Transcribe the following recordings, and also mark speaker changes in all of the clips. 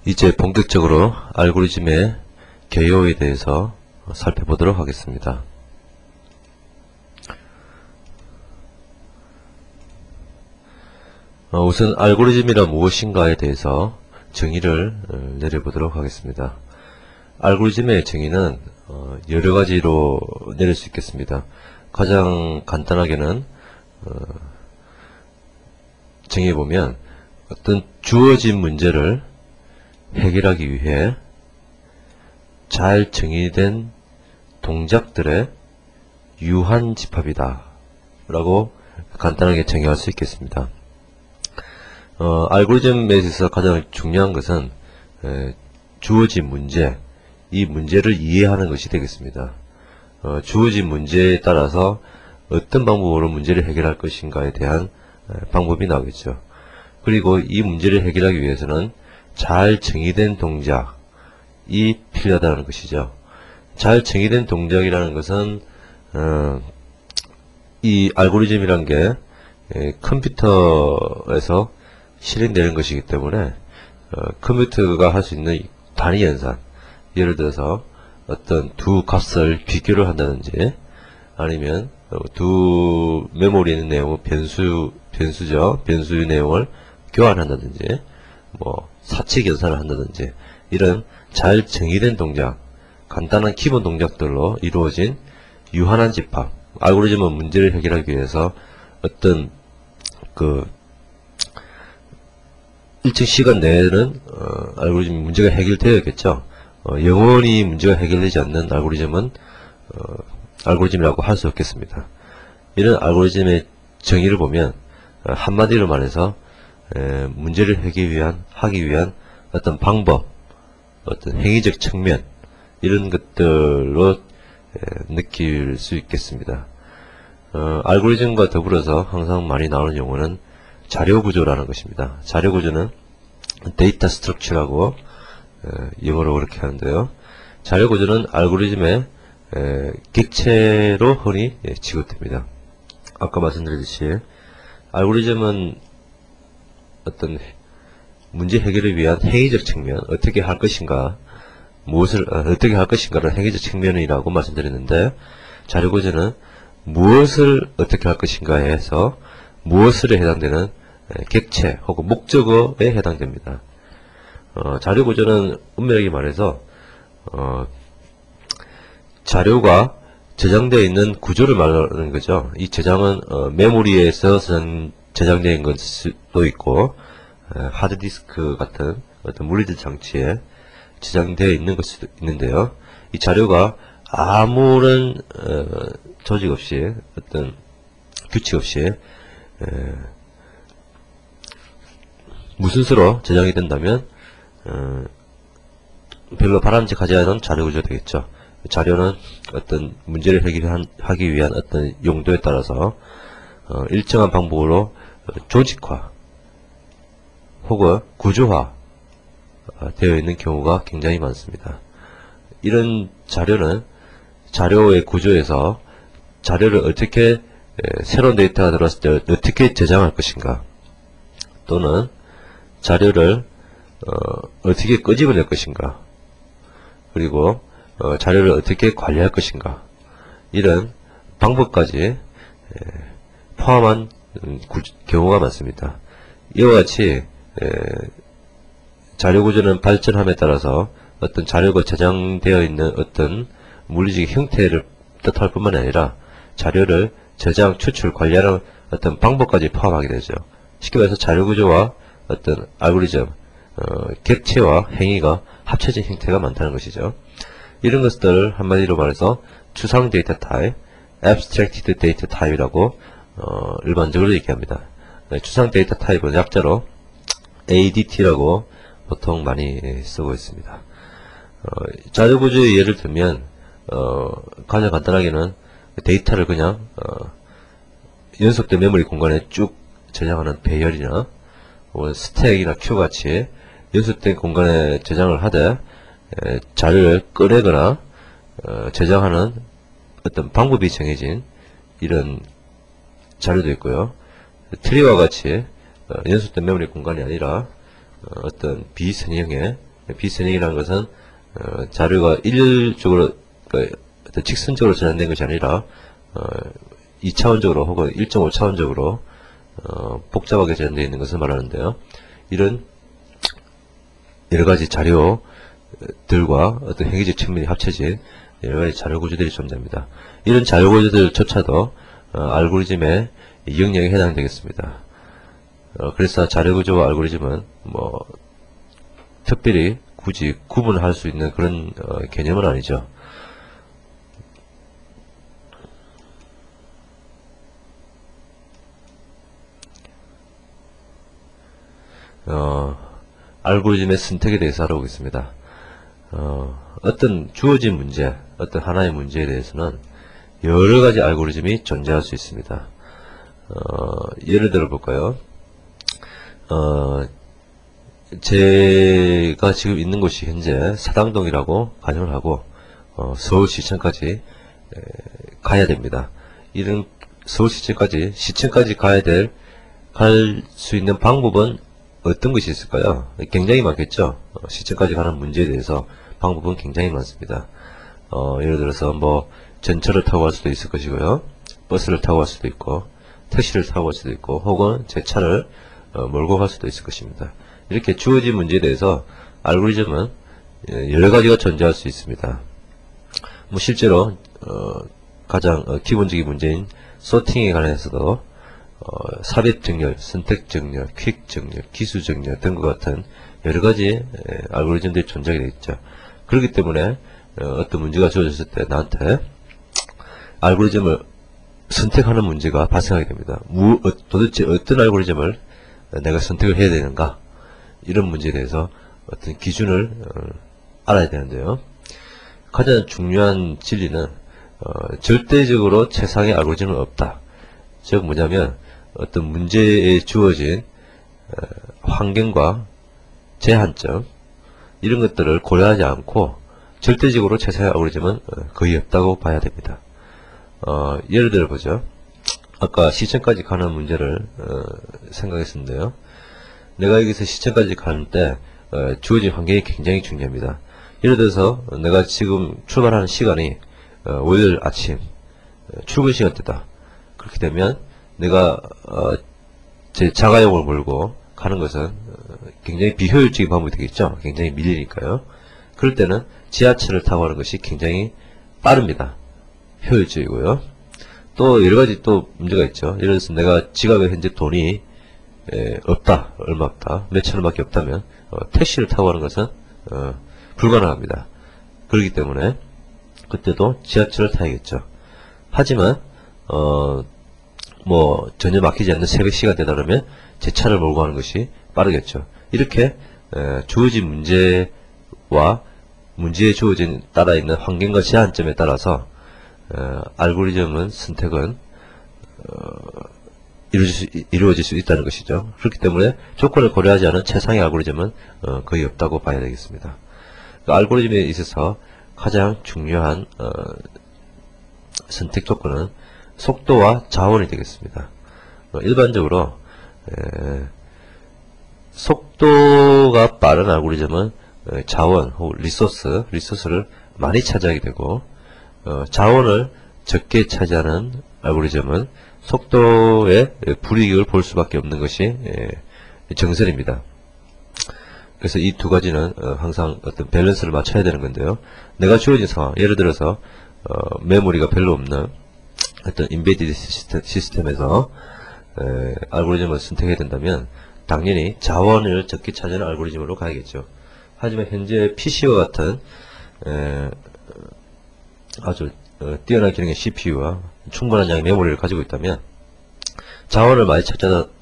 Speaker 1: 이제 본격적으로 알고리즘의 개요에 대해서 살펴보도록 하겠습니다. 우선 알고리즘이란 무엇인가에 대해서 정의를 내려보도록 하겠습니다. 알고리즘의 정의는 여러 가지로 내릴 수 있겠습니다. 가장 간단하게는 정의해보면 어떤 주어진 문제를 해결하기 위해 잘 정의된 동작들의 유한 집합이다 라고 간단하게 정의할 수 있겠습니다. 알고리즘에 있어서 가장 중요한 것은 주어진 문제, 이 문제를 이해하는 것이 되겠습니다. 주어진 문제에 따라서 어떤 방법으로 문제를 해결할 것인가에 대한 방법이 나오겠죠. 그리고 이 문제를 해결하기 위해서는 잘 정의된 동작이 필요하다는 것이죠. 잘 정의된 동작이라는 것은 이 알고리즘이란 게 컴퓨터에서 실행되는 것이기 때문에 컴퓨터가 할 수 있는 단위 연산, 예를 들어서 어떤 두 값을 비교를 한다든지 아니면 두 메모리에 있는 내용을 변수죠. 변수의 내용을 교환한다든지 사칙 연산을 한다든지 이런 잘 정의된 동작, 간단한 기본 동작들로 이루어진 유한한 집합. 알고리즘은 문제를 해결하기 위해서 어떤 일정 시간 내에는 알고리즘 문제가 해결되어야겠죠. 영원히 문제가 해결되지 않는 알고리즘은 알고리즘이라고 할 수 없겠습니다. 이런 알고리즘의 정의를 보면 한마디로 말해서 문제를 하기 위한 어떤 방법, 어떤 행위적 측면 이런 것들로 느낄 수 있겠습니다. 알고리즘과 더불어서 항상 많이 나오는 용어는 자료구조라는 것입니다. 자료구조는 데이터 스트럭처라고 영어로 그렇게 하는데요. 자료구조는 알고리즘의 객체로 흔히 취급됩니다. 아까 말씀드렸듯이 알고리즘은 어떤 문제 해결을 위한 행위적 측면, 어떻게 할 것인가, 무엇을 어떻게 할 것인가를 행위적 측면이라고 말씀드렸는데, 자료구조는 무엇을 어떻게 할 것인가에 해서 무엇을에 해당되는 객체 혹은 목적어에 해당됩니다. 자료구조는 엄밀하게 말해서 자료가 저장되어 있는 구조를 말하는 거죠. 이 저장은 메모리에서 저장되어 있는 걸 수도 있고 하드디스크 같은 어떤 물리적 장치에 저장되어 있는 걸 수도 있는데요. 이 자료가 아무런 조직 없이 어떤 규칙 없이 무순서로 저장이 된다면 별로 바람직하지 않은 자료구조가 되겠죠. 자료는 어떤 문제를 해결하기 위한 어떤 용도에 따라서 일정한 방법으로 조직화 혹은 구조화 되어 있는 경우가 굉장히 많습니다. 이런 자료는 자료의 구조에서 자료를 어떻게 새로운 데이터가 들어왔을 때 어떻게 저장할 것인가, 또는 자료를 어떻게 끄집어낼 것인가, 그리고 자료를 어떻게 관리할 것인가, 이런 방법까지 포함한 경우가 많습니다. 이와 같이 자료구조는 발전함에 따라서 어떤 자료가 저장되어 있는 어떤 물리적 형태를 뜻할 뿐만 아니라 자료를 저장, 추출, 관리하는 어떤 방법까지 포함하게 되죠. 쉽게 말해서 자료구조와 어떤 알고리즘, 객체와 행위가 합쳐진 형태가 많다는 것이죠. 이런 것들을 한마디로 말해서 추상 데이터 타입, abstracted data type이라고 일반적으로 얘기합니다. 추상 데이터 타입은 약자로 ADT라고 보통 많이 쓰고 있습니다. 자료구조의 예를 들면 가장 간단하게는 데이터를 그냥 연속된 메모리 공간에 쭉 저장하는 배열이나 스택이나 큐 같이 연속된 공간에 저장을 하되 자료를 꺼내거나 저장하는 어떤 방법이 정해진 이런 자료도 있고요. 트리와 같이 연속된 메모리 공간이 아니라 어떤 비선형의 비선행이라는 것은 자료가 일률적으로 직선적으로 전환된 것이 아니라 2차원적으로 혹은 1.5차원적으로 복잡하게 전환되어 있는 것을 말하는데요. 이런 여러가지 자료들과 어떤 행위적 측면이 합쳐진 여러가지 자료 구조들이 존재합니다. 이런 자료 구조들조차도 알고리즘의 영역에 해당되겠습니다. 그래서 자료 구조와 알고리즘은 특별히 굳이 구분할 수 있는 그런 개념은 아니죠. 알고리즘의 선택에 대해서 알아보겠습니다. 어떤 주어진 문제, 어떤 하나의 문제에 대해서는 여러가지 알고리즘이 존재할 수 있습니다. 예를 들어 볼까요? 제가 지금 있는 곳이 현재 사당동이라고 가정을 하고 서울시청까지 가야 됩니다. 이런 서울시청까지 갈 수 있는 방법은 어떤 것이 있을까요? 굉장히 많겠죠. 시청까지 가는 문제에 대해서 방법은 굉장히 많습니다. 예를 들어서 전철을 타고 갈 수도 있을 것이고요. 버스를 타고 갈 수도 있고, 택시를 타고 갈 수도 있고, 혹은 제 차를 몰고 갈 수도 있을 것입니다. 이렇게 주어진 문제에 대해서 알고리즘은 여러 가지가 존재할 수 있습니다. 실제로 가장 기본적인 문제인 소팅에 관해서도 삽입정렬, 선택정렬, 퀵정렬, 기수정렬 등과 같은 여러가지 알고리즘들이 존재하게 되어 있죠. 그렇기 때문에 어떤 문제가 주어졌을 때 나한테 알고리즘을 선택하는 문제가 발생하게 됩니다. 도대체 어떤 알고리즘을 내가 선택을 해야 되는가, 이런 문제에 대해서 어떤 기준을 알아야 되는데요. 가장 중요한 진리는 절대적으로 최상의 알고리즘은 없다. 즉 뭐냐면 어떤 문제에 주어진 환경과 제한점, 이런 것들을 고려하지 않고 절대적으로 최상의 알고리즘은 거의 없다고 봐야 됩니다. 예를 들어 보죠. 아까 시청까지 가는 문제를 생각했었는데요. 내가 여기서 시청까지 가는 때 주어진 환경이 굉장히 중요합니다. 예를 들어서 내가 지금 출발하는 시간이 월요일 아침 출근 시간대다. 그렇게 되면 내가 제 자가용을 몰고 가는 것은 굉장히 비효율적인 방법이 되겠죠. 굉장히 밀리니까요. 그럴 때는 지하철을 타고 가는 것이 굉장히 빠릅니다. 효율적이고요. 또 여러가지 또 문제가 있죠. 예를 들어서 내가 지갑에 현재 돈이 없다, 얼마 없다, 몇 천원밖에 없다면 택시를 타고 가는 것은 불가능합니다. 그렇기 때문에 그때도 지하철을 타야겠죠. 하지만 전혀 막히지 않는 새벽 시간대다 그러면 제 차를 몰고 가는 것이 빠르겠죠. 이렇게 주어진 문제와 문제에 주어진 따라 있는 환경과 제한점에 따라서 알고리즘은 선택은 이루어질 수 있다는 것이죠. 그렇기 때문에 조건을 고려하지 않은 최상의 알고리즘은 거의 없다고 봐야 되겠습니다. 알고리즘에 있어서 가장 중요한 선택 조건은 속도와 자원이 되겠습니다. 일반적으로 속도가 빠른 알고리즘은 자원 혹은 리소스를 많이 차지하게 되고, 자원을 적게 차지하는 알고리즘은 속도의 불이익을 볼 수밖에 없는 것이 정설입니다. 그래서 이 두 가지는 항상 어떤 밸런스를 맞춰야 되는 건데요. 내가 주어진 상황, 예를 들어서 메모리가 별로 없는 어떤 인베디드 시스템에서 알고리즘을 선택해야 된다면 당연히 자원을 적게 차지하는 알고리즘으로 가야겠죠. 하지만 현재 PC와 같은 아주 뛰어난 기능의 CPU와 충분한 양의 메모리를 가지고 있다면 자원을 많이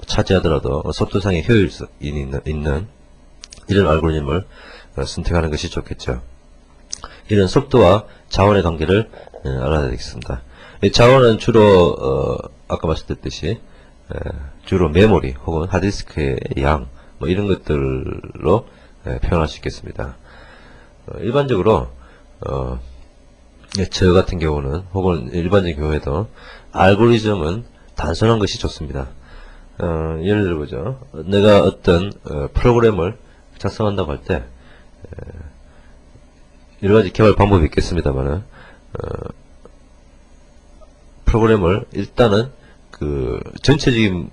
Speaker 1: 차지하더라도 속도상의 효율성이 있는 이런 알고리즘을 선택하는 것이 좋겠죠. 이런 속도와 자원의 관계를 알아야 되겠습니다. 자원은 주로 아까 말씀드렸듯이 주로 메모리 혹은 하드디스크의 양 이런 것들로 표현할 수 있겠습니다. 일반적으로 저 같은 경우는 혹은 일반적인 경우에도 알고리즘은 단순한 것이 좋습니다. 예를 들어보죠. 내가 어떤 프로그램을 작성한다고 할 때 여러가지 개발 방법이 있겠습니다만은 프로그램을 일단은 그 전체적인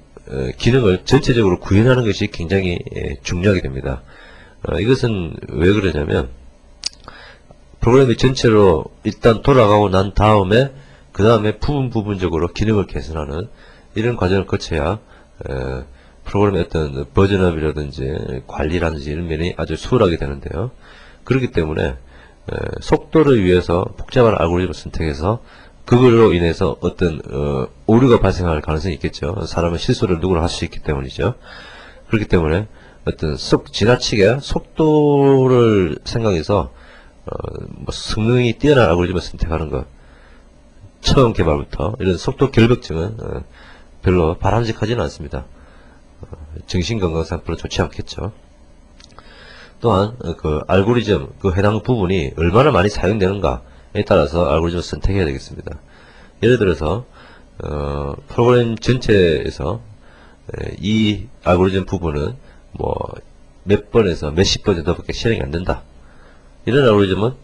Speaker 1: 기능을 전체적으로 구현하는 것이 굉장히 중요하게 됩니다. 이것은 왜 그러냐면 프로그램이 전체로 일단 돌아가고 난 다음에 그 다음에 부분적으로 기능을 개선하는 이런 과정을 거쳐야 프로그램의 어떤 버전업이라든지 관리라든지 이런 면이 아주 수월하게 되는데요. 그렇기 때문에 속도를 위해서 복잡한 알고리즘을 선택해서 그걸로 인해서 어떤 오류가 발생할 가능성이 있겠죠. 사람은 실수를 누구나 할 수 있기 때문이죠. 그렇기 때문에 어떤 지나치게 속도를 생각해서 뭐 성능이 뛰어난 알고리즘을 선택하는 것, 처음 개발부터 이런 속도 결벽증은 별로 바람직하지는 않습니다. 정신건강상 별로 좋지 않겠죠. 또한 그 알고리즘 그 해당 부분이 얼마나 많이 사용되는가에 따라서 알고리즘을 선택해야 되겠습니다. 예를 들어서 프로그램 전체에서 이 알고리즘 부분은 뭐 몇 번에서 몇십 번 정도밖에 실행이 안 된다. 이런 알고리즘은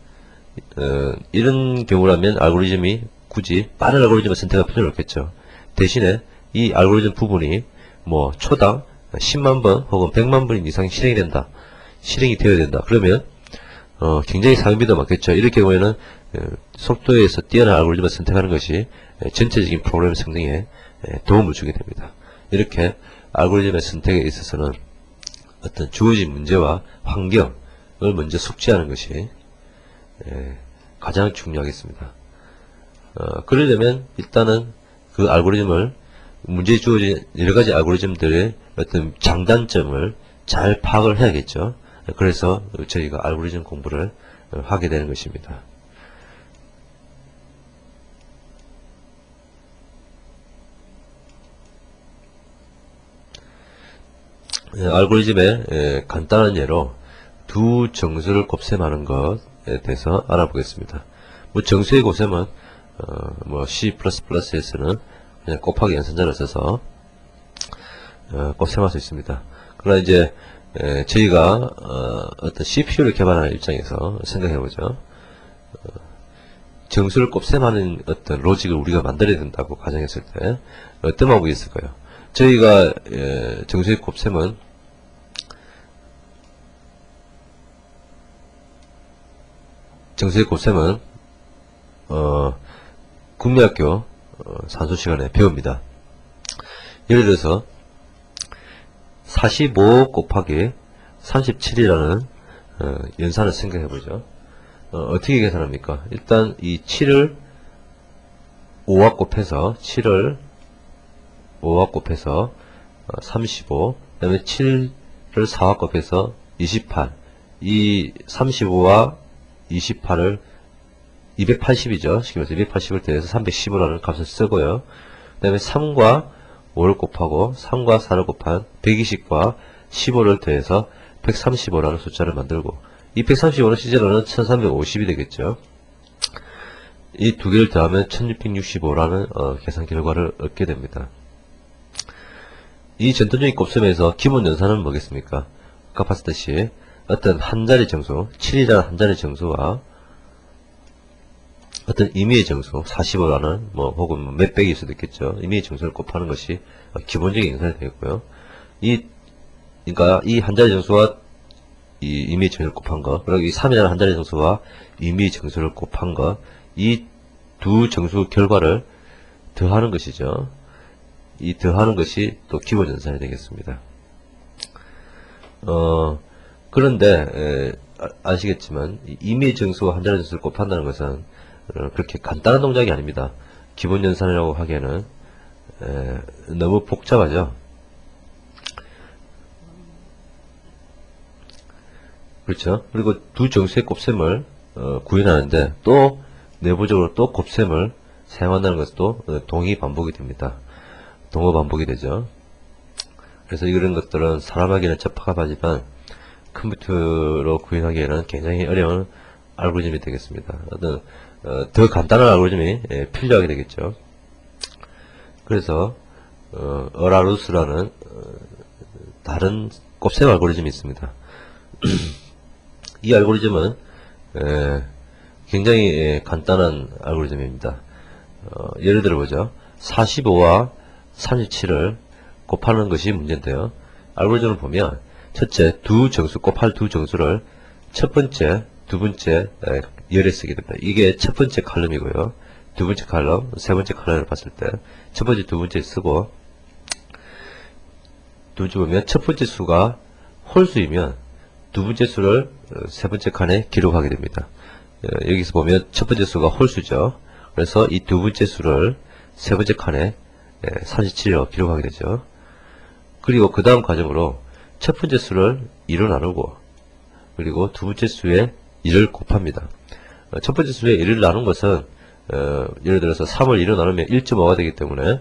Speaker 1: 이런 경우라면 알고리즘이 굳이 빠른 알고리즘을 선택할 필요는 없겠죠. 대신에 이 알고리즘 부분이 뭐 초당 10만 번 혹은 100만 번 이상 실행이 된다. 실행이 되어야 된다. 그러면 굉장히 사용비도 많겠죠. 이럴 경우에는 속도에서 뛰어난 알고리즘을 선택하는 것이 전체적인 프로그램 성능에 도움을 주게 됩니다. 이렇게 알고리즘의 선택에 있어서는 어떤 주어진 문제와 환경을 먼저 숙지하는 것이 가장 중요하겠습니다. 그러려면 일단은 그 알고리즘을 문제에 주어진 여러가지 알고리즘들의 어떤 장단점을 잘 파악을 해야겠죠. 그래서 저희가 알고리즘 공부를 하게 되는 것입니다. 알고리즘의 간단한 예로 두 정수를 곱셈하는 것에 대해서 알아보겠습니다. 뭐 정수의 곱셈은 뭐 C++에서는 그냥 곱하기 연산자를 써서 곱셈할 수 있습니다. 그러나 이제 저희가 어떤 CPU를 개발하는 입장에서 생각해보죠. 정수를 곱셈하는 어떤 로직을 우리가 만들어야 된다고 가정했을 때 어떤 방법이 있을까요? 저희가 정수의 곱셈은 국민학교 산수 시간에 배웁니다. 예를 들어서 45 곱하기 37이라는 연산을 생각해보죠. 어떻게 계산합니까? 일단 이 7을 5와 곱해서 35, 그 다음에 7을 4와 곱해서 28, 이 35와 28을 280이죠. 쉽게 말해서 280을 더해서 315라는 값을 쓰고요. 그 다음에 3과 5를 곱하고 3과 4를 곱한 120과 15를 더해서 135라는 숫자를 만들고, 이 135는 실제로는 1350이 되겠죠. 이 두 개를 더하면 1665라는 계산 결과를 얻게 됩니다. 이 전통적인 곱셈에서 기본 연산은 뭐겠습니까? 아까 봤듯이 어떤 한자리 정수, 7이라는 한자리 정수와 어떤 임의의 정수, 45라는 뭐 혹은 몇백일 수도 있겠죠. 임의의 정수를 곱하는 것이 기본적인 연산이 되겠고요. 그러니까 이 한자리 정수와 이 임의의 정수를 곱한 거, 그리고 이 3이라는 한자리 정수와 임의의 정수를 곱한 거, 이 두 정수 결과를 더하는 것이죠. 이 더하는 것이 또 기본 연산이 되겠습니다. 그런데 아시겠지만 임의의 정수와 한자리 정수를 곱한다는 것은 그렇게 간단한 동작이 아닙니다. 기본 연산이라고 하기에는 너무 복잡하죠. 그렇죠. 그리고 두 정수의 곱셈을 구현하는데 또 내부적으로 또 곱셈을 사용한다는 것도 동의 반복이 됩니다. 동어 반복이 되죠. 그래서 이런 것들은 사람에게는 적합하지만 컴퓨터로 구현하기에는 굉장히 어려운 알고리즘이 되겠습니다. 어떤 더 간단한 알고리즘이 필요하게 되겠죠. 그래서 어라루스라는 다른 곱셈 알고리즘이 있습니다. 이 알고리즘은 굉장히 간단한 알고리즘입니다. 예를 들어보죠. 45와 37을 곱하는 것이 문제인데요. 알고리즘을 보면 첫째 곱할 두 정수를 첫 번째, 두 번째 열에 쓰게 됩니다. 이게 첫 번째 칼럼이고요. 두 번째 칼럼, 세 번째 칼럼을 봤을 때 첫 번째, 두 번째 쓰고 두 번째 보면 첫 번째 수가 홀수이면 두 번째 수를 세 번째 칸에 기록하게 됩니다. 여기서 보면 첫 번째 수가 홀수죠. 그래서 이 두 번째 수를 세 번째 칸에 37로 기록하게 되죠. 그리고 그 다음 과정으로 첫 번째 수를 2로 나누고 그리고 두 번째 수에 1을 곱합니다. 첫 번째 수에 1을 나눈 것은 예를 들어서 3을 2로 나누면 1.5가 되기 때문에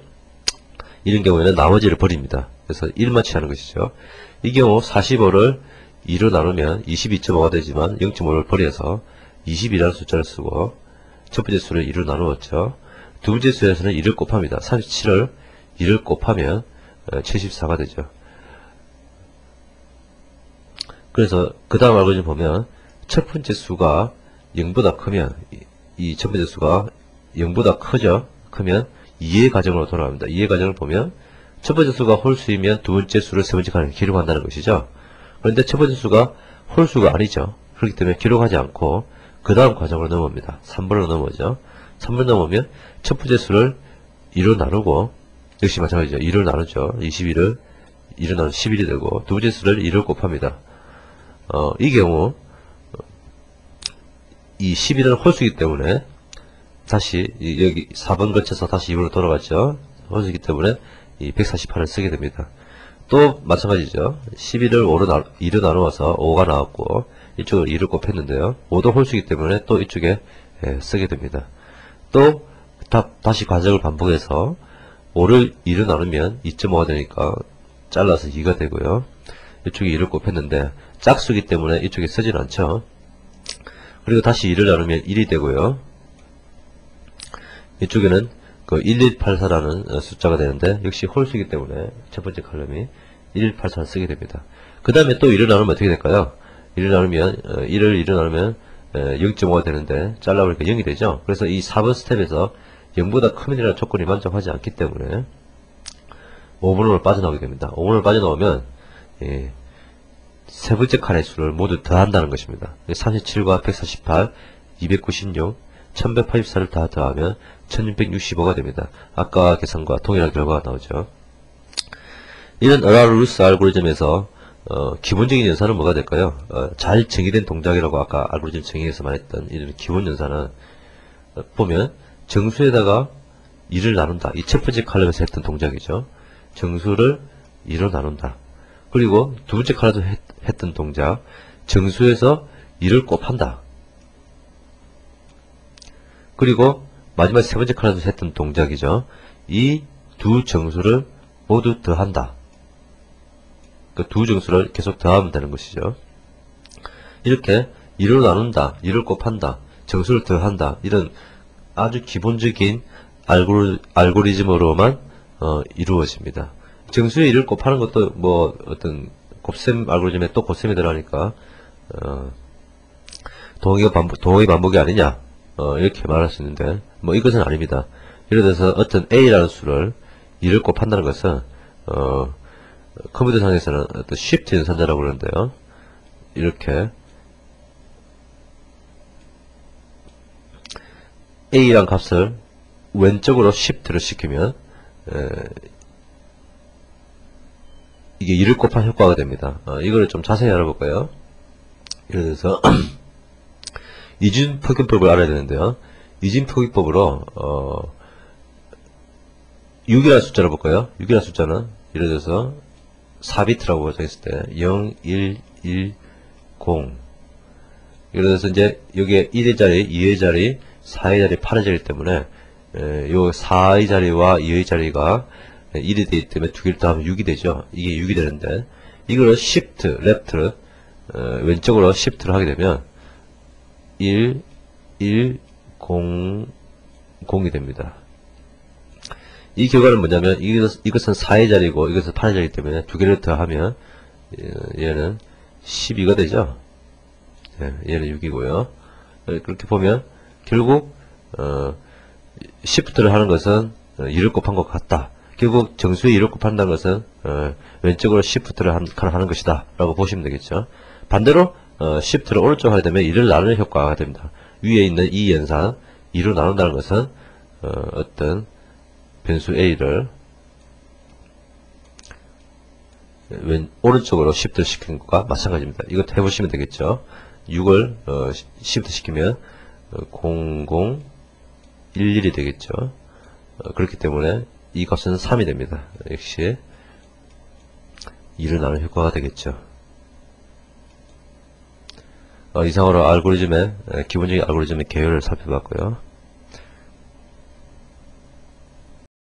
Speaker 1: 이런 경우에는 나머지를 버립니다. 그래서 1만 취하는 것이죠. 이 경우 45를 2로 나누면 22.5가 되지만 0.5를 버려서 20이라는 숫자를 쓰고 첫 번째 수를 2로 나누었죠. 두 번째 수에서는 2를 곱합니다. 37을 2를 곱하면 74가 되죠. 그래서 그 다음 알고리즘 보면 첫 번째 수가 0보다 크면 이 첫 번째 수가 0보다 크죠. 크면 2의 가정으로 돌아갑니다. 2의 가정을 보면 첫 번째 수가 홀수이면 두 번째 수를 세 번째 칸에 기록한다는 것이죠. 그런데 첫 번째 수가 홀수가 아니죠. 그렇기 때문에 기록하지 않고 그 다음 과정으로 넘어옵니다. 3번으로 넘어오죠. 3번 넘어오면 첫 번째 수를 2로 나누고 역시 마찬가지죠. 2로 나누죠. 21을 2로 나누면 11이 되고 두 번째 수를 2를 곱합니다. 이 경우 이 11은 홀수이기 때문에 다시 여기 4번 거쳐서 다시 2번으로 돌아갔죠. 홀수이기 때문에 이 148을 쓰게 됩니다. 또 마찬가지죠. 11을 2로 나누어서 5가 나왔고 이쪽을 2를 곱했는데요. 5도 홀수이기 때문에 또 이쪽에 쓰게 됩니다. 또 다시 과정을 반복해서 5를 2로 나누면 2.5가 되니까 잘라서 2가 되고요. 이쪽에 2를 곱했는데 짝수기 때문에 이쪽에 쓰진 않죠. 그리고 다시 2를 나누면 1이 되고요. 이쪽에는 그 1184라는 숫자가 되는데 역시 홀수이기 때문에 첫 번째 칼럼이 1184를 쓰게 됩니다. 그 다음에 또 1을 나누면 어떻게 될까요? 1을 나누면 1을 나누면 0.5가 되는데 잘라버리니까 0이 되죠. 그래서 이 4번 스텝에서 0보다 크면이라는 조건이 만족하지 않기 때문에 5번으로 빠져나오게 됩니다. 5번으로 빠져나오면 세 번째 칸의 수를 모두 더한다는 것입니다. 37과 148, 296, 1184를 다 더하면 1665가 됩니다. 아까 계산과 동일한 결과가 나오죠. 이런 어라루스 알고리즘에서 기본적인 연산은 뭐가 될까요? 잘 정의된 동작이라고 아까 알고리즘 정의에서 말했던 이런 기본 연산은 보면 정수에다가 2를 나눈다. 이 첫 번째 칼럼에서 했던 동작이죠. 정수를 2로 나눈다. 그리고 두 번째 칼럼에서 했던 동작, 정수에서 2를 곱한다. 그리고 마지막 세 번째 칼럼에서 했던 동작이죠. 이 두 정수를 모두 더한다. 그 두 정수를 계속 더하면 되는 것이죠. 이렇게 2로 나눈다, 2를 곱한다, 정수를 더한다. 이런 아주 기본적인 알고리즘으로만 이루어집니다. 정수에 2를 곱하는 것도 뭐 어떤 곱셈 알고리즘에 또 곱셈이 들어가니까 동의 반복이 아니냐 이렇게 말할 수 있는데 뭐 이것은 아닙니다. 예를 들어서 어떤 A라는 수를 2를 곱한다는 것은 컴퓨터상에서는 어떤 shift 연산자라고 그러는데요. 이렇게 A란 값을 왼쪽으로 shift를 시키면 이게 2를 곱한 효과가 됩니다. 이거를 좀 자세히 알아볼까요? 예를 들어서 이진 포기법을 알아야 되는데요. 이진 포기법으로 6이라는 숫자를 볼까요? 6이라는 숫자는 예를 들어서 4비트라고 적었을 때 0, 1, 1, 0 예를 들어서 이제 여기에 1의 자리, 2의 자리, 4의 자리, 8의 자리 때문에 요 4의 자리와 2의 자리가 1이 되기 때문에 두 개를 더하면 6이 되죠. 이게 6이 되는데 이걸 shift, left 왼쪽으로 shift를 하게 되면 1, 1, 0, 0이 됩니다. 이 결과는 뭐냐면 이것은 4의 자리고 이것은 8의 자리이기 때문에 두 개를 더하면 얘는 12가 되죠. 얘는 6이고요. 그렇게 보면 결국 시프트를 하는 것은 2를 곱한 것 같다. 결국 정수에 2를 곱한다는 것은 왼쪽으로 시프트를 하는 것이다 라고 보시면 되겠죠. 반대로 시프트를 오른쪽으로 하게 되면 2를 나누는 효과가 됩니다. 위에 있는 이 연산 2로 나눈다는 것은 어떤 변수 A를 오른쪽으로 시프트 시키는 것과 마찬가지입니다. 이것도 해보시면 되겠죠. 6을 시프트 시키면 0011이 되겠죠. 그렇기 때문에 이 값은 3이 됩니다. 역시 2를 나누는 효과가 되겠죠. 이상으로 알고리즘의 기본적인 알고리즘의 개요를 살펴봤고요.